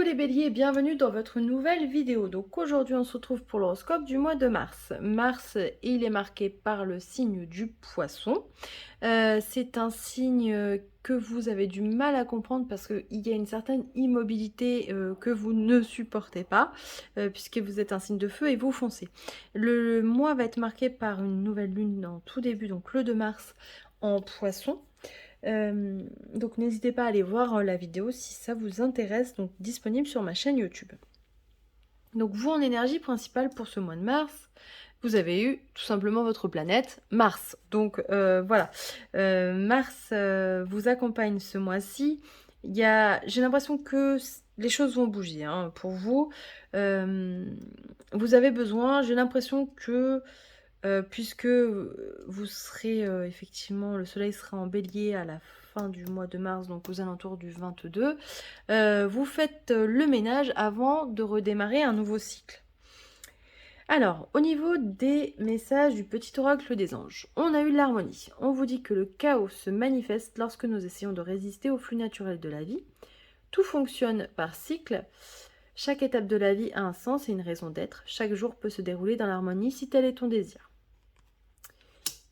les béliers, bienvenue dans votre nouvelle vidéo. Donc aujourd'hui on se retrouve pour l'horoscope du mois de mars. Mars, il est marqué par le signe du poisson. C'est un signe que vous avez du mal à comprendre parce qu'il y a une certaine immobilité que vous ne supportez pas, puisque vous êtes un signe de feu et vous foncez. Le mois va être marqué par une nouvelle lune en tout début, donc le 2 mars en poisson. Donc n'hésitez pas à aller voir la vidéo si ça vous intéresse, donc disponible sur ma chaîne YouTube. Donc vous en énergie principale pour ce mois de mars, vous avez eu tout simplement votre planète Mars. Donc voilà, Mars vous accompagne ce mois-ci. J'ai l'impression que les choses vont bouger hein, pour vous. Vous avez besoin, j'ai l'impression que puisque vous serez effectivement, le soleil sera en bélier à la fin du mois de mars, donc aux alentours du 22, vous faites le ménage avant de redémarrer un nouveau cycle. Alors, au niveau des messages du petit oracle des anges, on a eu l'harmonie. On vous dit que le chaos se manifeste lorsque nous essayons de résister au flux naturel de la vie. Tout fonctionne par cycle. Chaque étape de la vie a un sens et une raison d'être. Chaque jour peut se dérouler dans l'harmonie si tel est ton désir.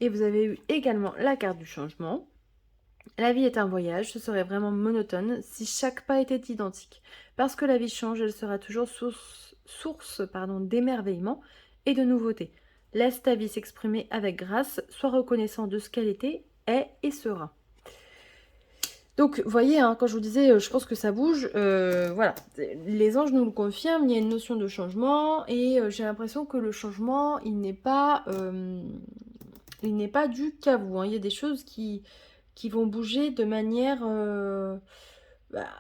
Et vous avez eu également la carte du changement. La vie est un voyage, ce serait vraiment monotone si chaque pas était identique. Parce que la vie change, elle sera toujours source d'émerveillement et de nouveautés. Laisse ta vie s'exprimer avec grâce, sois reconnaissant de ce qu'elle était, est et sera. Donc, vous voyez, hein, quand je vous disais, je pense que ça bouge, voilà. Les anges nous le confirment, il y a une notion de changement, et j'ai l'impression que le changement, il n'est pas dû qu'à vous. Hein. Il y a des choses qui vont bouger de manière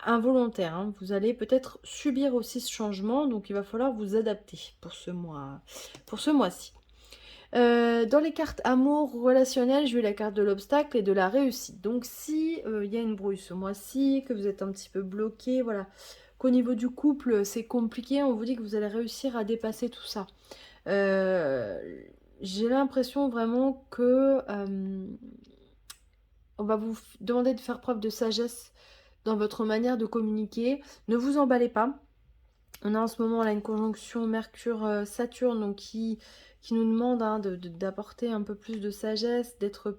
involontaire. Hein. Vous allez peut-être subir aussi ce changement, donc il va falloir vous adapter pour ce mois-ci. Dans les cartes amour relationnel, j'ai eu la carte de l'obstacle et de la réussite. Donc si il y a une brouille ce mois-ci, que vous êtes un petit peu bloqué, voilà, qu'au niveau du couple c'est compliqué, on vous dit que vous allez réussir à dépasser tout ça. J'ai l'impression vraiment que on va vous demander de faire preuve de sagesse dans votre manière de communiquer. Ne vous emballez pas. On a en ce moment là une conjonction Mercure-Saturne donc qui nous demande hein, d'apporter un peu plus de sagesse, d'être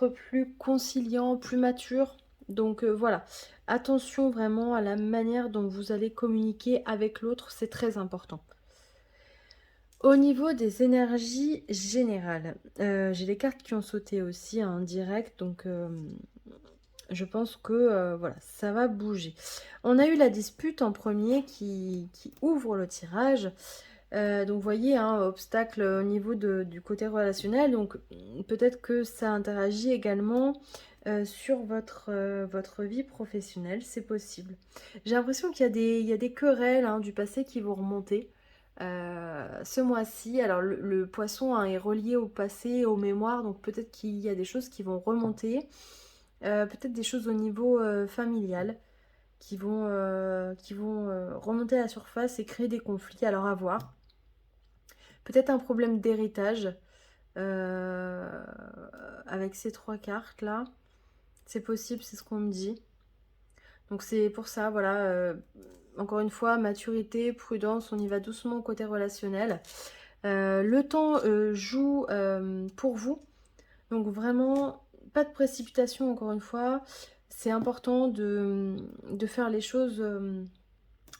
plus conciliant, plus mature. Donc voilà, attention vraiment à la manière dont vous allez communiquer avec l'autre, c'est très important. Au niveau des énergies générales, j'ai les cartes qui ont sauté aussi en direct, donc je pense que voilà, ça va bouger. On a eu la dispute en premier qui ouvre le tirage. Donc vous voyez, hein, obstacle au niveau du côté relationnel, donc peut-être que ça interagit également sur votre vie professionnelle, c'est possible. J'ai l'impression qu'il y a des querelles hein, du passé qui vont remonter. Ce mois-ci, alors le poisson hein, est relié au passé, aux mémoires, donc peut-être qu'il y a des choses qui vont remonter, peut-être des choses au niveau familial qui vont remonter à la surface et créer des conflits, alors à voir. Peut-être un problème d'héritage euh, avec ces trois cartes là, c'est possible, c'est ce qu'on me dit. Donc c'est pour ça, voilà, encore une fois, maturité, prudence, on y va doucement au côté relationnel. Le temps joue pour vous. Donc vraiment, pas de précipitation encore une fois. C'est important de faire les choses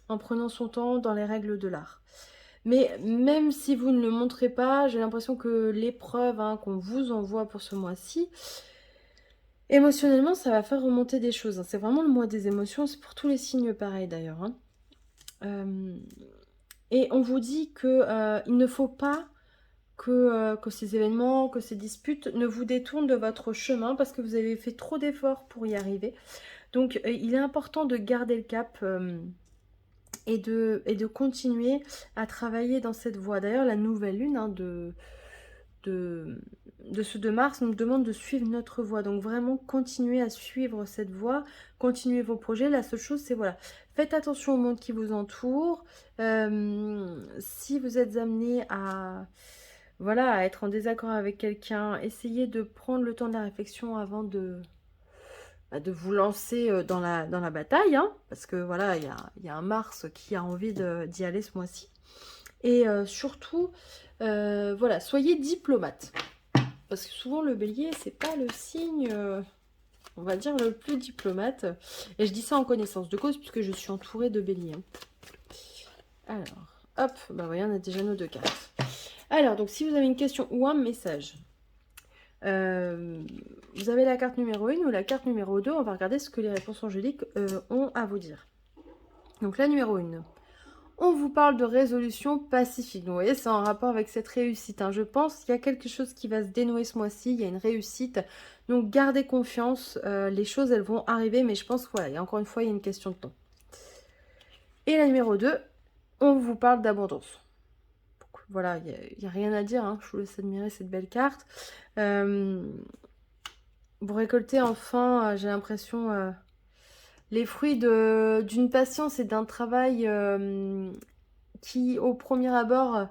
en prenant son temps dans les règles de l'art. Mais même si vous ne le montrez pas, j'ai l'impression que l'épreuve hein, qu'on vous envoie pour ce mois-ci, émotionnellement, ça va faire remonter des choses. Hein. C'est vraiment le mois des émotions, c'est pour tous les signes pareil d'ailleurs. Hein. Et on vous dit que il ne faut pas que ces événements, que ces disputes ne vous détournent de votre chemin parce que vous avez fait trop d'efforts pour y arriver. Donc il est important de garder le cap et de continuer à travailler dans cette voie. D'ailleurs, la nouvelle lune hein, de ce 2 mars nous demande de suivre notre voie. Donc vraiment, continuez à suivre cette voie, continuez vos projets. La seule chose, c'est voilà, faites attention au monde qui vous entoure. Si vous êtes amené à... Voilà, à être en désaccord avec quelqu'un, essayez de prendre le temps de la réflexion avant de vous lancer dans la bataille, hein, parce que voilà, il y a un Mars qui a envie d'y aller ce mois-ci. Et surtout, voilà, soyez diplomate. Parce que souvent, le bélier, c'est pas le signe, on va dire, le plus diplomate. Et je dis ça en connaissance de cause, puisque je suis entourée de béliers. Hein. Alors, hop, bah voyez, on a déjà nos 2 cartes. Alors, donc, si vous avez une question ou un message, vous avez la carte numéro 1 ou la carte numéro 2, on va regarder ce que les réponses angéliques ont à vous dire. Donc, la numéro 1. On vous parle de résolution pacifique. Donc, vous voyez, c'est en rapport avec cette réussite. Hein. Je pense qu'il y a quelque chose qui va se dénouer ce mois-ci. Il y a une réussite. Donc, gardez confiance. Les choses, elles vont arriver. Mais je pense que, voilà, encore une fois, il y a une question de temps. Et la numéro 2, on vous parle d'abondance. Voilà, il n'y a rien à dire. Hein. Je vous laisse admirer cette belle carte. Vous récoltez enfin, j'ai l'impression, les fruits d'une patience et d'un travail qui, au premier abord,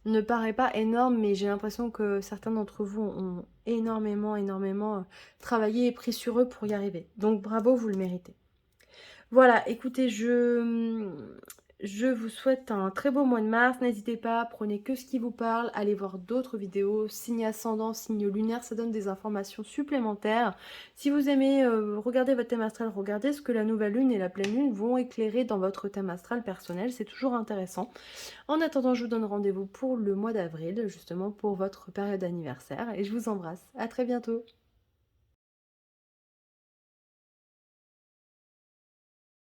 ne paraît pas énorme, mais j'ai l'impression que certains d'entre vous ont énormément travaillé et pris sur eux pour y arriver. Donc bravo, vous le méritez. Voilà, écoutez, je vous souhaite un très beau mois de mars. N'hésitez pas, prenez que ce qui vous parle. Allez voir d'autres vidéos. Signe ascendant, signe lunaire, ça donne des informations supplémentaires. Si vous aimez regarder votre thème astral, regardez ce que la nouvelle lune et la pleine lune vont éclairer dans votre thème astral personnel. C'est toujours intéressant. En attendant, je vous donne rendez-vous pour le mois d'avril, justement pour votre période anniversaire. Et je vous embrasse. À très bientôt.